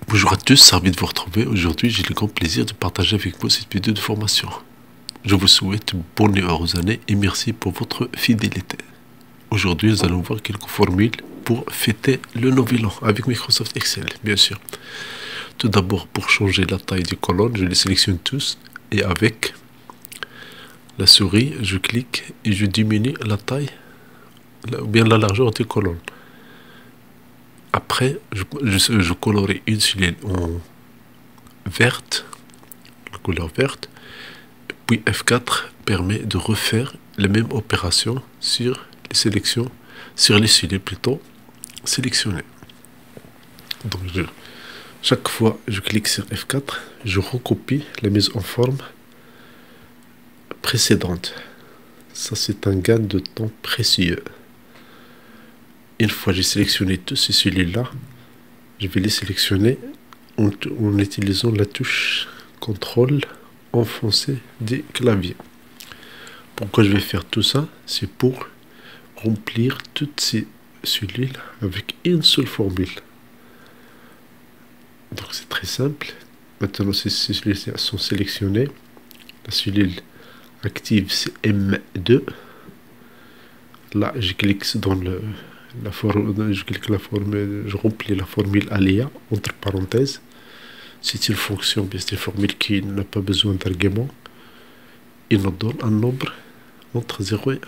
Bonjour à tous, ravi de vous retrouver. Aujourd'hui, j'ai le grand plaisir de partager avec vous cette vidéo de formation. Je vous souhaite bonne et heureuse année et merci pour votre fidélité. Aujourd'hui, nous allons voir quelques formules pour fêter le nouvel an avec Microsoft Excel, bien sûr. Tout d'abord, pour changer la taille des colonnes, je les sélectionne tous et avec la souris, je clique et je diminue la taille ou bien la largeur des colonnes. Après, je colorie une cellule en verte, la couleur verte, puis F4 permet de refaire la même opération sur les sélections, sur les cellules plutôt sélectionnées. Donc chaque fois je clique sur F4, je recopie la mise en forme précédente. Ça, c'est un gain de temps précieux. Une fois j'ai sélectionné tous ces cellules-là, je vais les sélectionner en utilisant la touche CTRL enfoncée des claviers. Pourquoi je vais faire tout ça? C'est pour remplir toutes ces cellules avec une seule formule. Donc c'est très simple. Maintenant, ces cellules sont sélectionnées. La cellule active, c'est M2. Là, je clique dans la forme, je remplis la formule aléa entre parenthèses. C'est une fonction, bien c'est une formule qui n'a pas besoin d'argument. Il nous donne un nombre entre 0 et 1. Et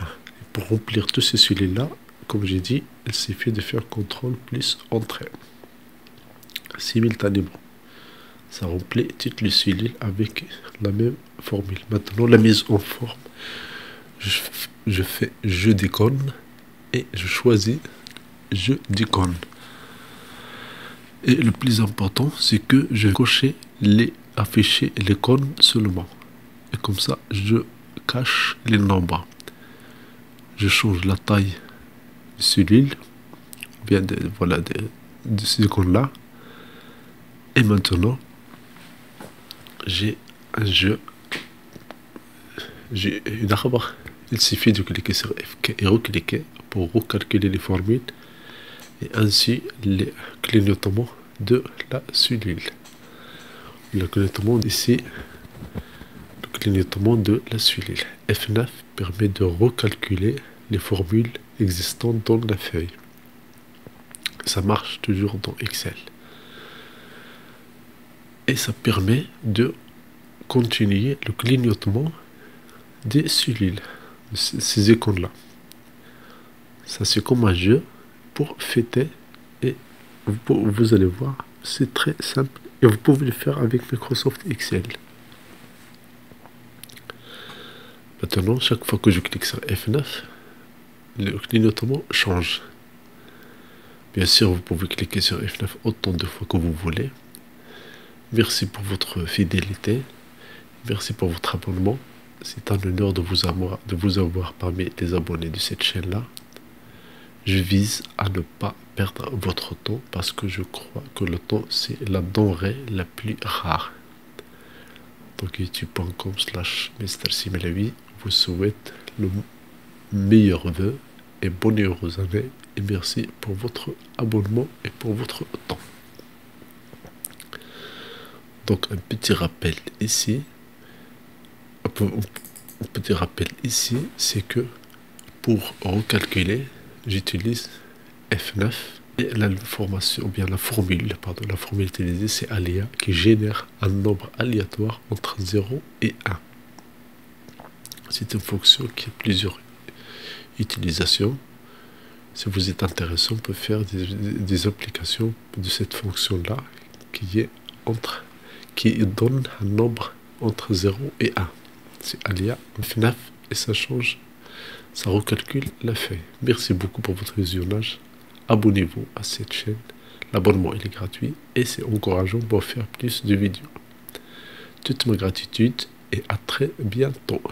pour remplir tous ces cellules-là, comme j'ai dit, il suffit de faire CTRL plus Entrée. Simultanément, ça remplit toutes les cellules avec la même formule. Maintenant, la mise en forme, je fais je déconne et je choisis je déconne. Et le plus important, c'est que je coche afficher les cônes seulement. Et comme ça, je cache les nombres. Je change la taille des cellules, bien de ces cônes-là. Et maintenant, j'ai un jeu. J'ai une arbre. Il suffit de cliquer sur F et recliquer pour recalculer les formules et ainsi les clignotements de la cellule. Le clignotement ici, le clignotement de la cellule. F9 permet de recalculer les formules existantes dans la feuille. Ça marche toujours dans Excel. Et ça permet de continuer le clignotement des cellules, ces icônes-là. Ça, c'est comme un jeu pour fêter et vous allez voir, c'est très simple et vous pouvez le faire avec Microsoft Excel. Maintenant, chaque fois que je clique sur F9, le clignotement change. Bien sûr, vous pouvez cliquer sur F9 autant de fois que vous voulez. Merci pour votre fidélité. Merci pour votre abonnement. C'est un honneur de vous avoir parmi les abonnés de cette chaîne-là. Je vise à ne pas perdre votre temps parce que je crois que le temps, c'est la denrée la plus rare. Donc youtube.com/MrSimelawi vous souhaite le meilleur vœu et bonne et heureuse année. Et merci pour votre abonnement et pour votre temps. Donc un petit rappel ici. Un petit rappel ici, c'est que pour recalculer, j'utilise F9 et la formule utilisée, c'est aléa qui génère un nombre aléatoire entre 0 et 1. C'est une fonction qui a plusieurs utilisations. Si vous êtes intéressé, on peut faire des applications de cette fonction-là qui donne un nombre entre 0 et 1. C'est aléa F9 et ça change, ça recalcule la feuille. Merci beaucoup pour votre visionnage. Abonnez-vous à cette chaîne. L'abonnement est gratuit et c'est encourageant pour faire plus de vidéos. Toute ma gratitude et à très bientôt.